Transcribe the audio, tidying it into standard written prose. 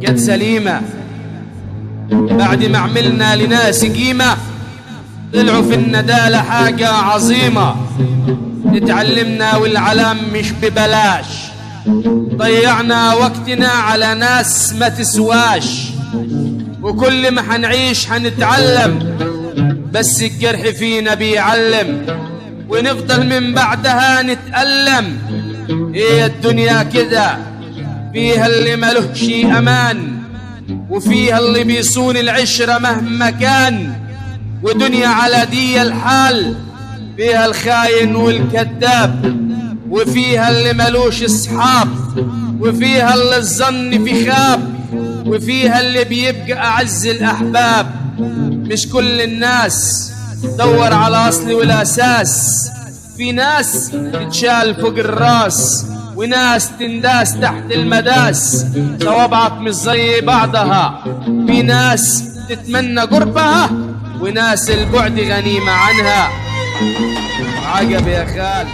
جت سليمة بعد ما عملنا لناس قيمة، طلعوا في الندالة حاجة عظيمة. اتعلمنا والعلام مش ببلاش، ضيعنا وقتنا على ناس ما تسواش، وكل ما حنعيش حنتعلم، بس الجرح فينا بيعلم، ونفضل من بعدها نتألم. هي الدنيا كده، فيها اللي ملهش امان، وفيها اللي بيصون العشرة مهما كان، ودنيا على دي الحال، فيها الخاين والكذاب، وفيها اللي ملوش اصحاب، وفيها اللي الظن في خاب، وفيها اللي بيبقى اعز الاحباب. مش كل الناس دور على اصل والاساس، في ناس تتشال فوق الراس، وناس تنداس تحت المداس، صوابعك مش زي بعضها، في ناس تتمنى قربها، وناس البعد غنيمة عنها. عجب يا خال.